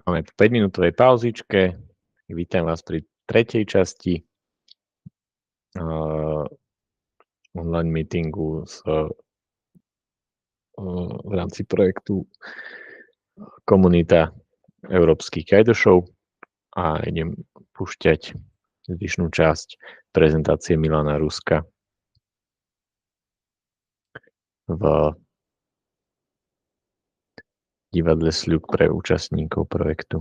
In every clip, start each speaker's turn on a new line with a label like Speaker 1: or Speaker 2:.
Speaker 1: Máme 5-minútovej pauzičke. Vítam vás pri tretej časti online meetingu v rámci projektu Komunita európskych gajdošov a idem púšťať zvyšnú časť prezentácie Milana Ruska v divadle Sľub pre účastníkov projektu.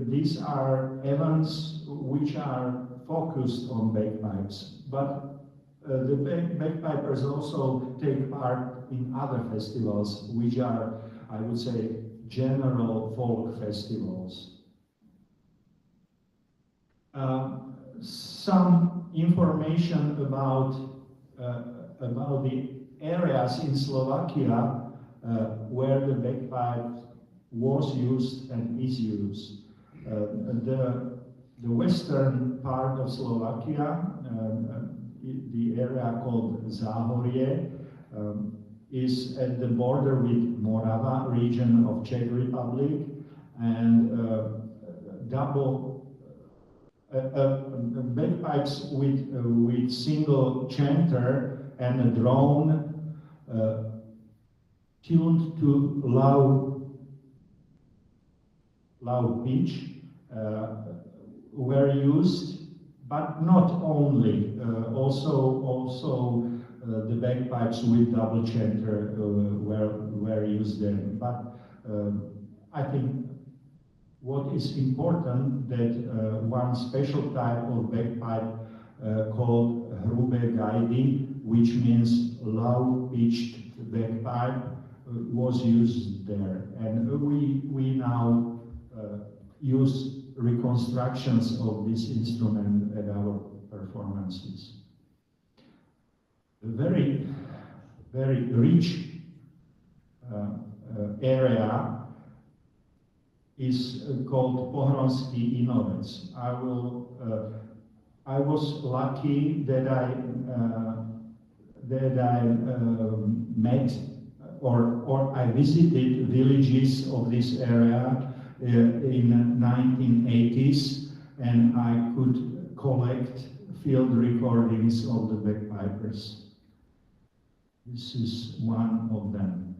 Speaker 2: These are events which are focused on bagpipes, but the bagpipers also take part in other festivals, which are, I would say, general folk festivals. Some information about the areas in Slovakia where the bagpipe was used and is used. The western part of Slovakia, the area called Záhorie, is at the border with Morava region of Czech Republic, and bagpipes with single chanter and a drone tuned to loud pitch were used, but not only. Also the bagpipes with double chanter were used there. But I think what is important that one special type of bagpipe called hrubé gajdy, which means low-pitched bagpipe, was used there, and we now use reconstructions of this instrument at our performances. A very rich area is called Pohronský Inovec. I was lucky that I met or I visited villages of this area in 1980s, and I could collect field recordings of the bagpipers. This is one of them.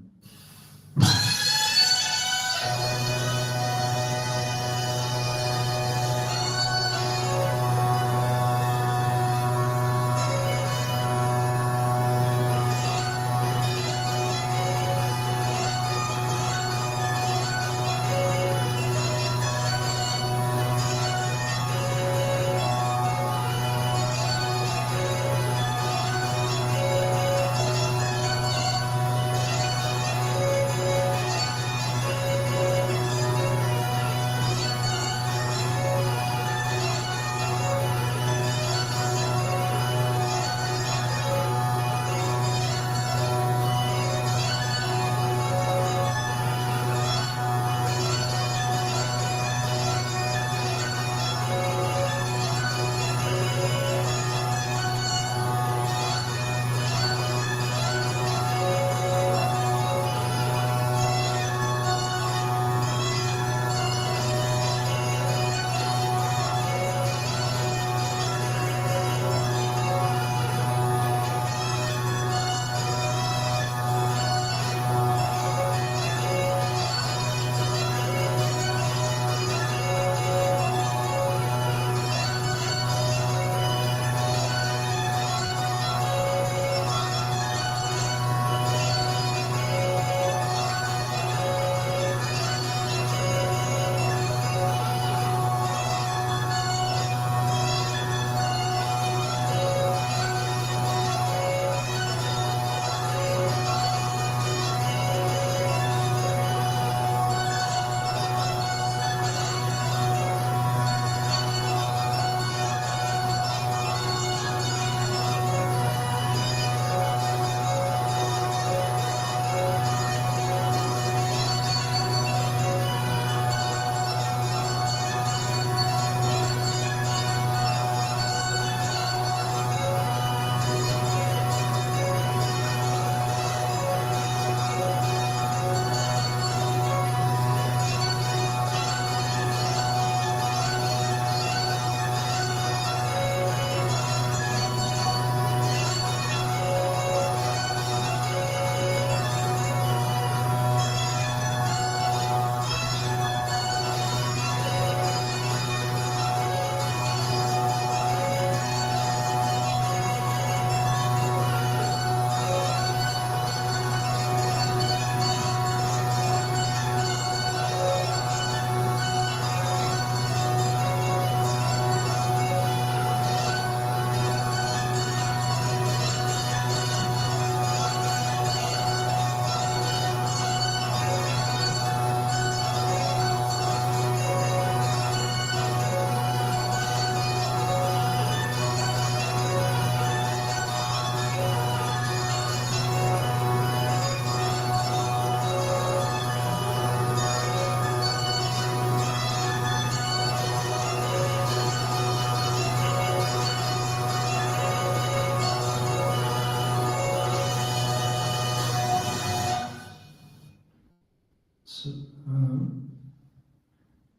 Speaker 2: So,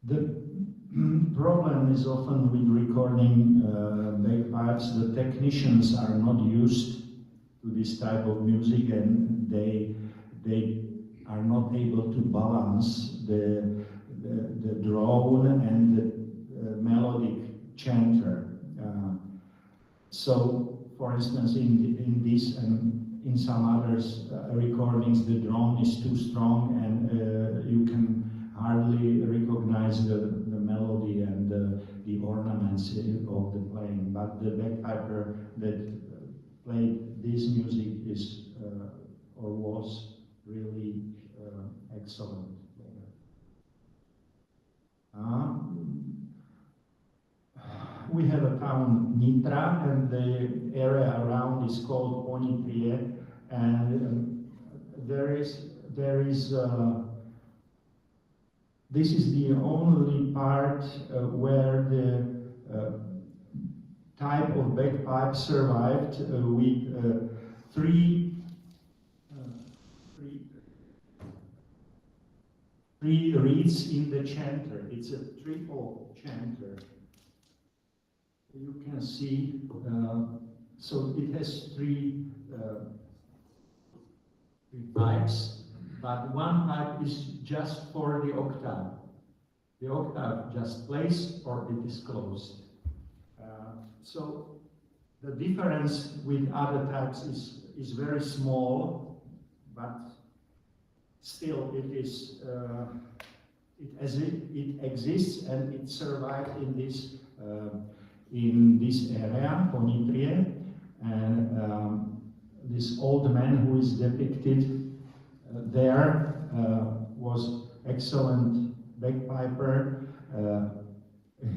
Speaker 2: the problem is often with recording bagpipes, the technicians are not used to this type of music, and they are not able to balance the drone and the melodic chanter. So, for instance, in this and in some others recordings, the drone is too strong, and you can hardly recognize the melody and the ornaments of the playing. But the bagpiper that played this music is or was really excellent. We have a town Nitra, and the area around is called Voľný, and this is the only part where the type of bagpipe survived with three reeds in the chanter. It's a triple chanter. You can see, so it has three pipes, but one pipe is just for the octave. The octave just plays or it is closed. So the difference with other types is very small, but still it is it exists and it survived in this area, Voľný, and this old man who is depicted there was excellent bagpiper.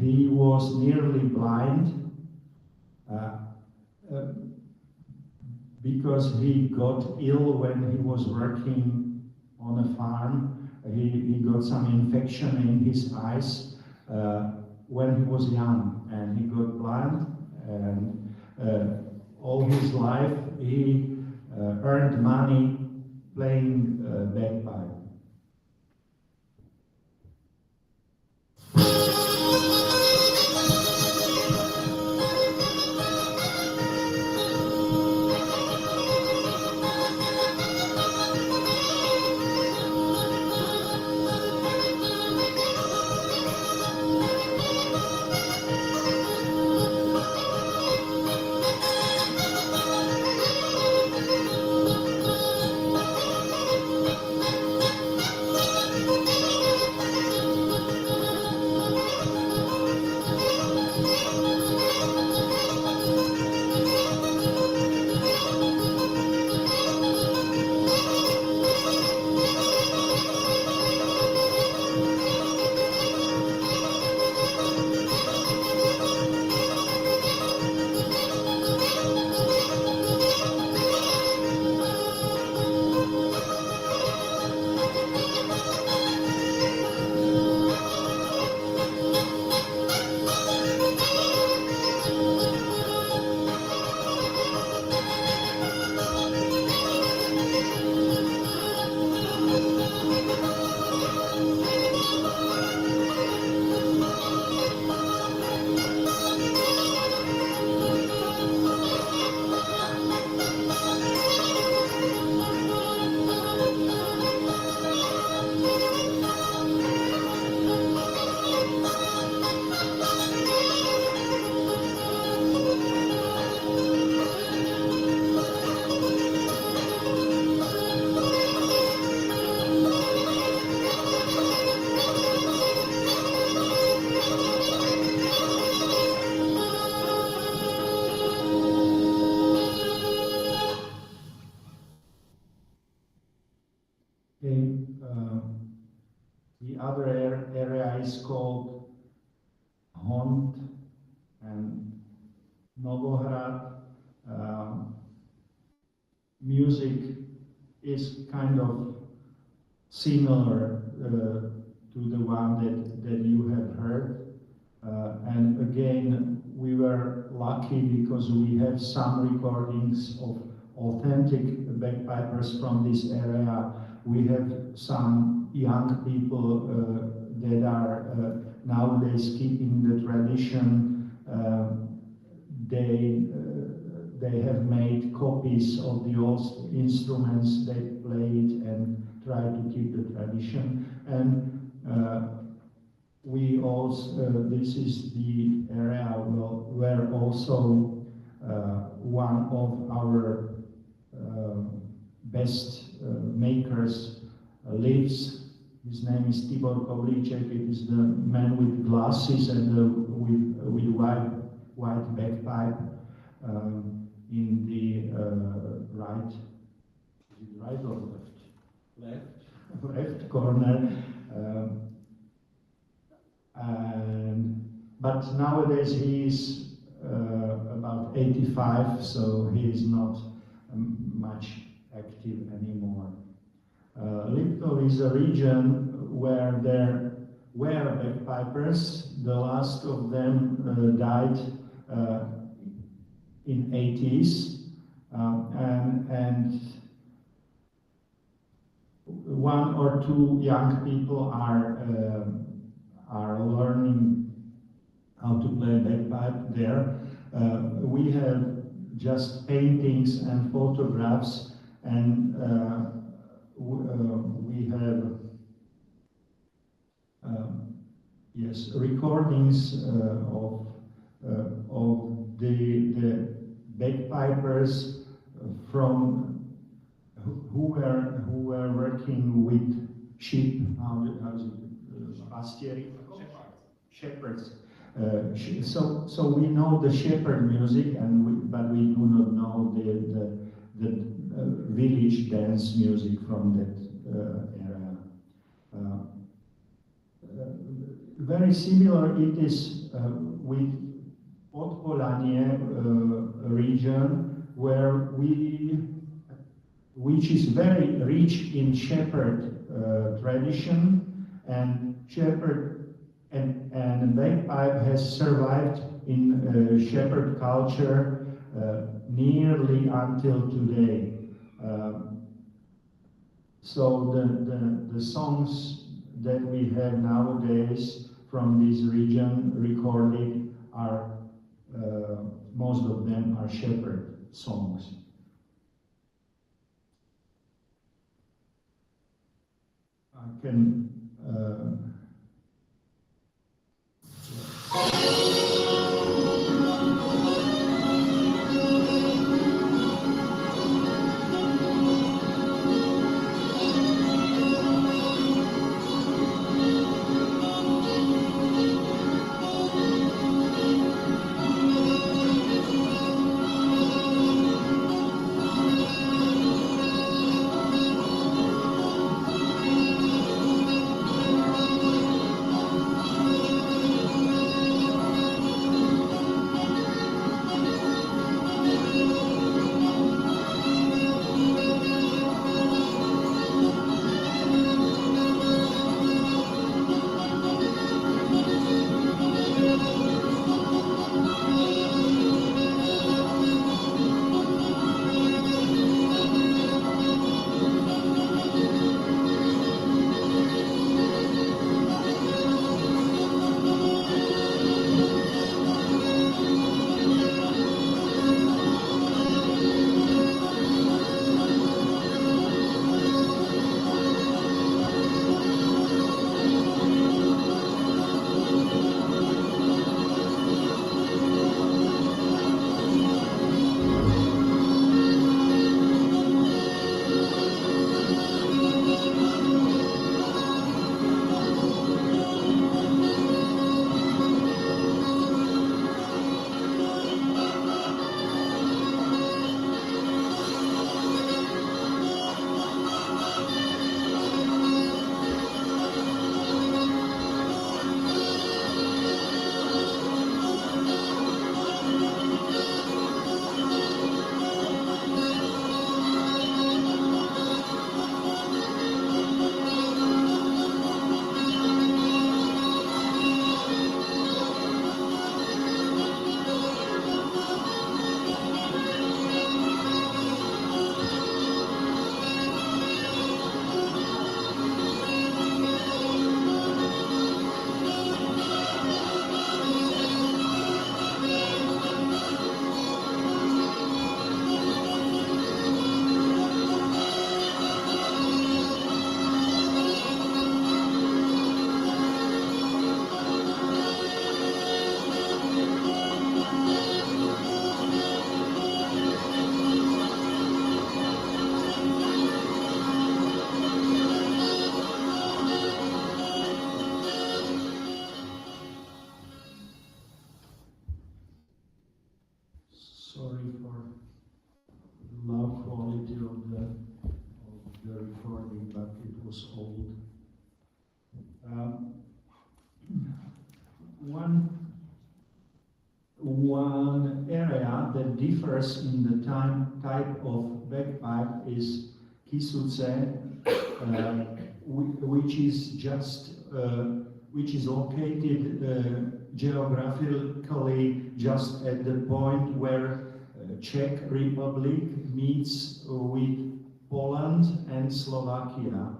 Speaker 2: He was nearly blind because he got ill when he was working on a farm. He got some infection in his eyes when he was young, and he got blind, and all his life he earned money playing bagpipe. The other area is called Hont and Novohrad. Music is kind of similar to the one that you have heard. And again, we were lucky because we have some recordings of authentic bagpipers from this area We have some young people that are nowadays keeping the tradition. They have made copies of the old instruments they played and try to keep the tradition. And we also, this is the area where also one of our best makers lives. His name is Tibor Kovlíček. It is the man with glasses and with white bagpipe in the right or left corner. But nowadays he is about 85, so he is not much active anymore. Liptov is a region where there were bagpipers. The last of them died in 80s, and one or two young people are learning how to play bagpipe there. We have just paintings and photographs, and we have recordings of the bagpipers from who were working with sheep. How's it? Shepherds. So we know the shepherd music, but we do not know the village dance music from that era. Very similar it is with Podpolanie region, which is very rich in shepherd tradition, and shepherd and bagpipe has survived in shepherd culture nearly until today. So the songs that we have nowadays from this region recorded are most of them are shepherd songs. I can was old. One area that differs in the type of bagpipe is kisúce, which is located geographically just at the point where Czech Republic meets with Poland and Slovakia,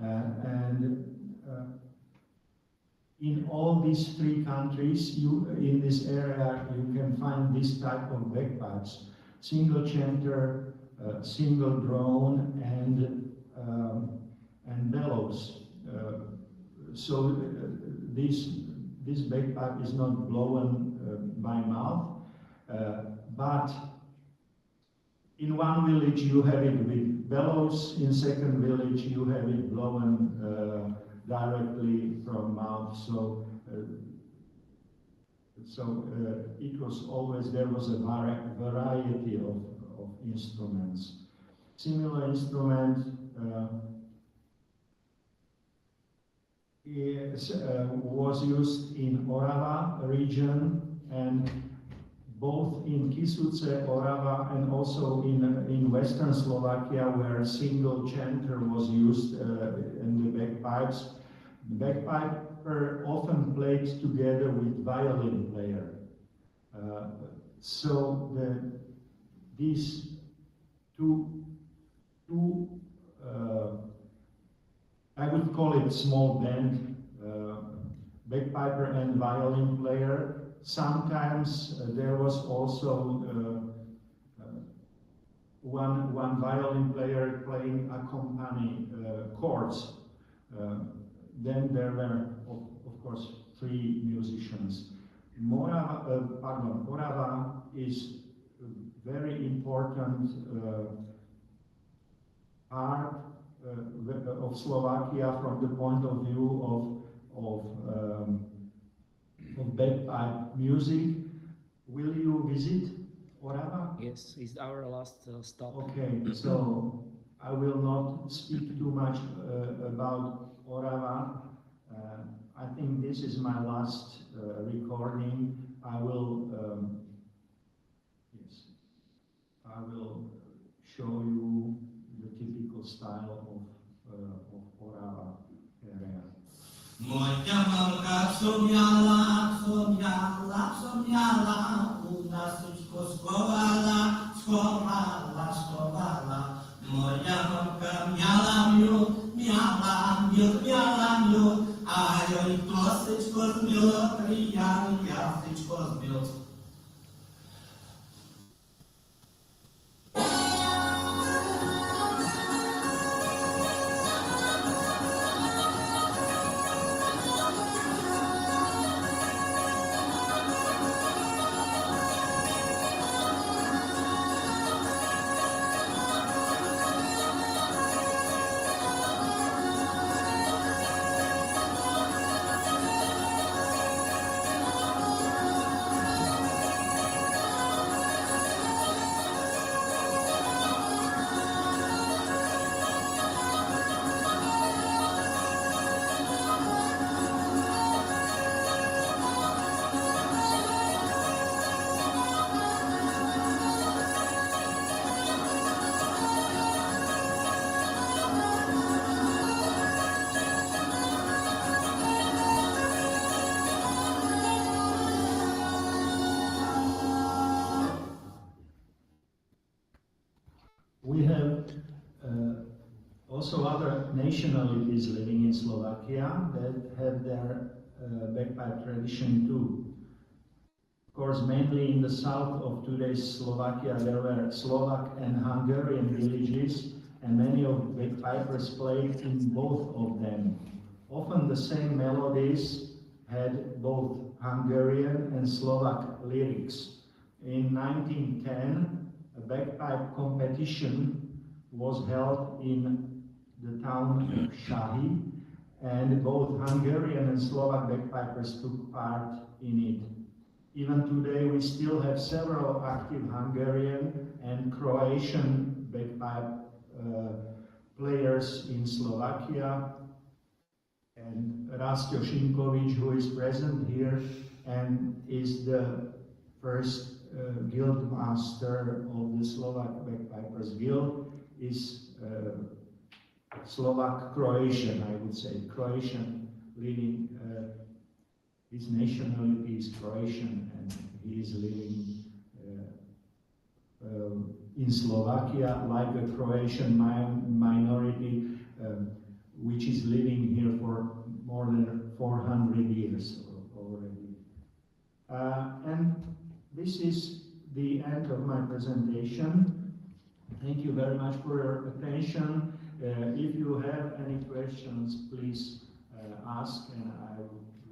Speaker 2: and in all these three countries, in this area, you can find this type of bagpipes: single chanter, single drone, and bellows. So this bagpipe is not blown by mouth, but in one village you have it with bellows, in second village you have it blown directly from mouth. So it was always, there was a variety of instruments. Similar instrument was used in Orava region, and both in Kisúce, Orava, and also in western Slovakia, where single chanter was used in the bagpipes. The bagpiper often played together with violin player. These two I would call it small band, bagpiper and violin player. Sometimes there was also one violin player playing accompany chords. Then there were, of course, three musicians. Orava is a very important part of Slovakia from the point of view of bagpipe music. Will you visit Orava?
Speaker 3: Yes, it's our last stop.
Speaker 2: Okay, so I will not speak too much about Orava. I think this is my last recording. I will show you the typical style of Orava area.
Speaker 4: Moja malka somiala, una sučko skovala. Moja malka miała miód, a joj klosyczko zmiło, prijali jasyczko zmiło.
Speaker 2: We have also other nationalities living in Slovakia that have their bagpipe tradition too. Of course, mainly in the south of today's Slovakia, there were Slovak and Hungarian villages, and many of bagpipers played in both of them. Often the same melodies had both Hungarian and Slovak lyrics. In 1910, a bagpipe competition was held in the town of Shahy, and both Hungarian and Slovak bagpipers took part in it. Even today, we still have several active Hungarian and Croatian bagpipe players players in Slovakia, and Rastio Šimkovič, who is present here and is the first guild master of the Slovak Bagpipers Guild, is Slovak Croatian, I would say, Croatian living. His nationality is Croatian, and he is living in Slovakia like a Croatian minority, which is living here for more than 400 years already. And this is the end of my presentation. Thank you very much for your attention. If you have any questions, please ask, and I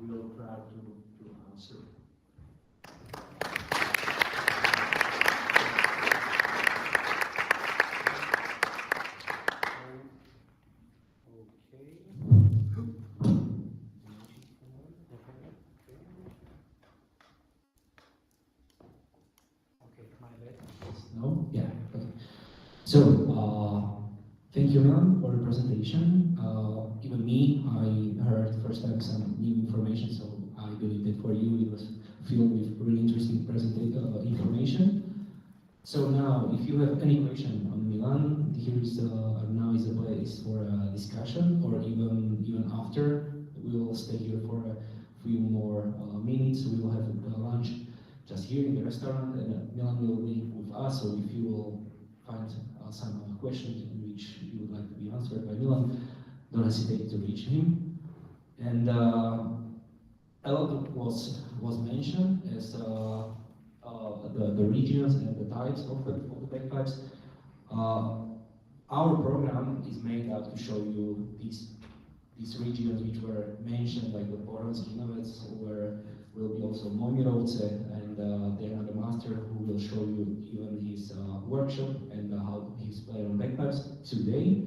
Speaker 2: will try to answer.
Speaker 5: No? Yeah. Okay. So, thank you, Milan, for the presentation. Even me, I heard first time some new information, so I believe that for you it was filled with really interesting information. So now, if you have any question on Milan, here is now is the place for a discussion, or even after. We will stay here for a few more minutes. We will have lunch just here in the restaurant, and Milan will be with us. So if you will find some questions in which you would like to be answered by Milan, don't hesitate to reach him. And a lot was mentioned as the regions and the types of the bagpipes. Our program is made out to show you these regions which were mentioned, like the Poronský Novec, where will be also Momirovce, and then the master who will show you even his workshop and how he's playing on bagpipes today.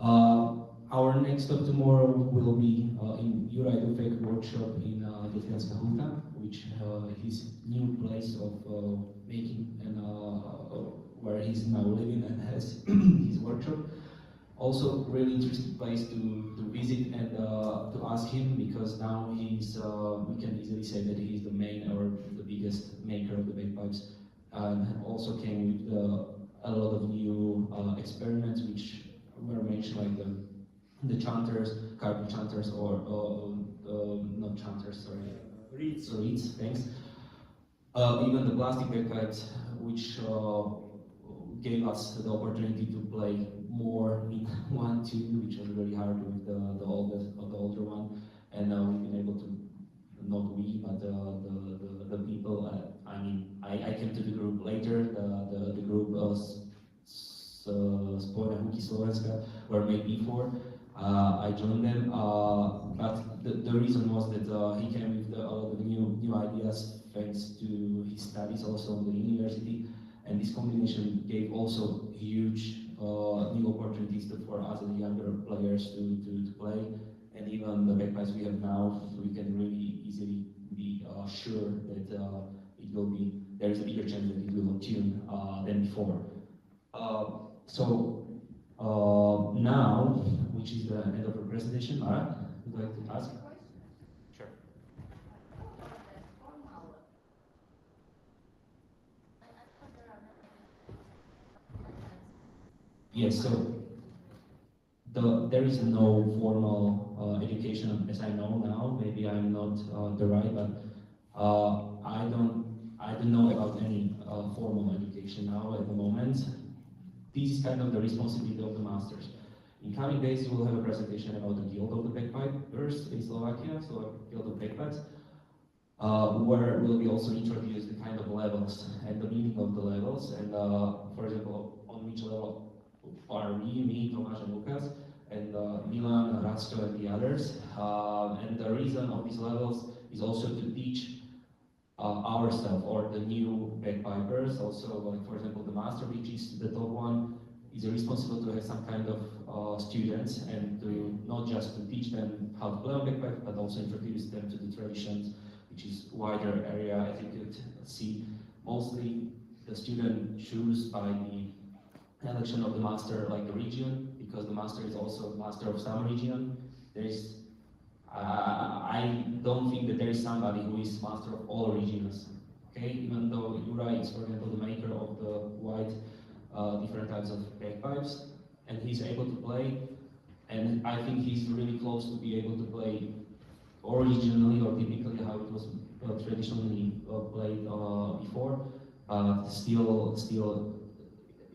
Speaker 5: Our next stop tomorrow will be in Juraj Dufek workshop in Detvianská Huta, which his new place of making and where he's now living and has his workshop. Also, really interesting place to visit and to ask him, because now he's we can easily say that he's the main or the biggest maker of the bagpipes, and also came with a lot of new experiments which were mentioned, like the chanters, carbon chanters, or not chanters, sorry, reeds, thanks. Even the plastic bagpipes, which gave us the opportunity to play more in one tune, which was very hard with the older one, and we've been able to, not we, but the people. I mean, I came to the group later. The group Spojené Huky Slovenska were made before. I joined them, but the reason was that he came with a lot of new ideas thanks to his studies also in the university. And this combination gave also huge new opportunities for us as younger players to play. And even the bagpipes we have now, we can really easily be sure that it will be, there is a bigger chance that it will tune than before. So now, which is the end of the presentation, Mara, would you like to ask? Sure. Yes, so there is no formal education as I know now. Maybe I'm not the right, but I don't know about any formal education now at the moment. This is kind of the responsibility of the masters. In coming days, you will have a presentation about the Guild of the Bagpipers in Slovakia, so Guild of Bagpipes, where will be also introduced the kind of levels and the meaning of the levels, and for example, on which level are we, me, Tomáš and Lukas, and Milan, Rastio, and the others. And the reason of these levels is also to teach ourselves or the new bagpipers. Also, like for example, the master, which is the top one, is responsible to have some kind of students and to not just to teach them how to play on bagpipe, but also introduce them to the traditions, which is wider area. As you could see, mostly the student choose by the election of the master, like the region, because the master is also master of some region. I don't think that there is somebody who is master of all regions. Okay, even though Jura is, for example, the maker of the wide different types of bagpipes, and he's able to play, and I think he's really close to be able to play originally or typically how it was traditionally played before. Still,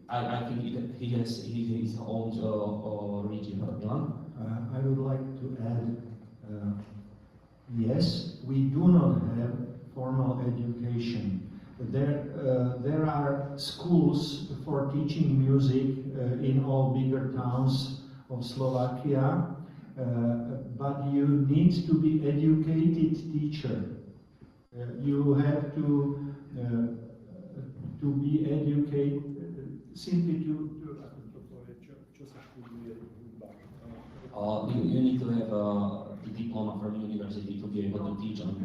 Speaker 5: I think he has his own region.
Speaker 2: I would like to add, yes, we do not have formal education. There are schools for teaching music in all bigger towns of Slovakia, but you need to be educated teacher. You have to be educated simply to
Speaker 5: you need to have a diploma from university to be able to teach on.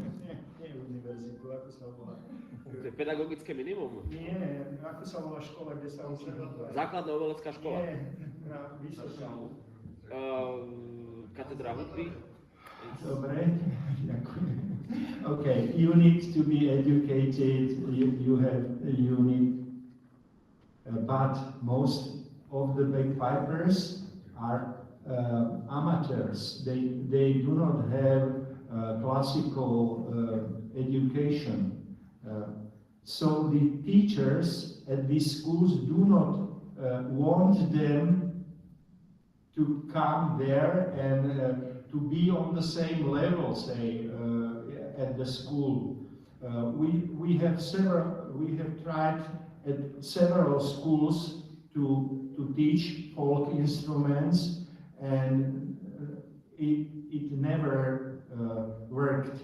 Speaker 3: To je pedagogické minimum?
Speaker 2: Nie, ako sa volá škola, kde sa učí hudba?
Speaker 3: Základná umelecká škola?
Speaker 2: Nie, na vysokom.
Speaker 3: Katedra hudby?
Speaker 2: Dobre, ďakujem. Okay, you need to be educated, you need, but most of the bagpipers are amateurs. They do not have classical education. So the teachers at these schools do not want them to come there and to be on the same level, say, at the school. We have tried at several schools to teach folk instruments, and it never worked.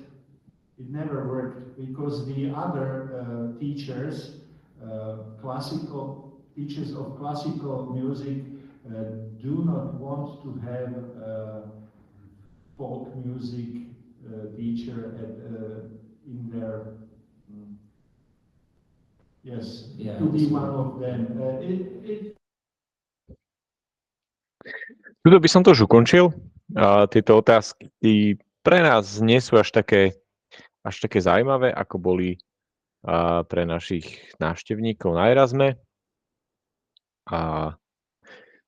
Speaker 2: It never worked because the other teachers, teachers of classical music, do not want to have folk music teacher in their to be one of them.
Speaker 1: Tuto by som to už ukončil. Tieto otázky pre nás nie sú až také zaujímavé, ako boli pre našich návštevníkov na Erasme. A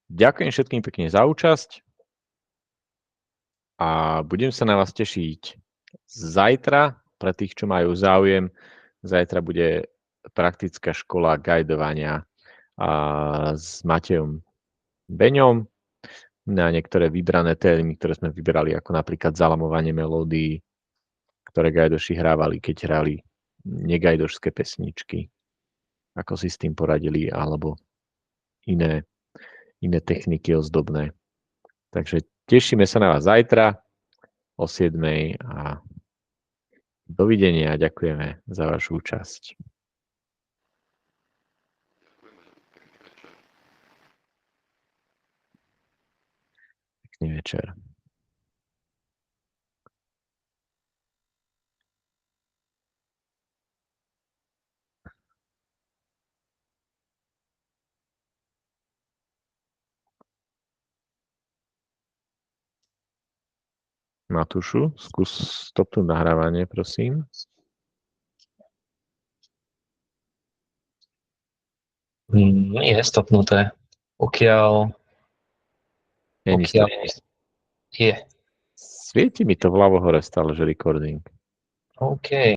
Speaker 1: ďakujem všetkým pekne za účasť a budem sa na vás tešiť zajtra. Pre tých, čo majú záujem, zajtra bude praktická škola gajdovania s Matejom Beňom na niektoré vybrané témy, ktoré sme vybrali, ako napríklad zalamovanie melódií, ktoré gajdoši hrávali, keď hrali negajdošské pesničky, ako si s tým poradili, alebo iné techniky ozdobné. Takže tešíme sa na vás zajtra o 7:00 a dovidenia a ďakujeme za vašu účasť. Pekný večer. Matúšu, skús stopnúť nahrávanie, prosím.
Speaker 6: Nie je stopnuté. Pokiaľ je.
Speaker 1: Svieti mi to vľavo hore stále, že recording.
Speaker 6: OK.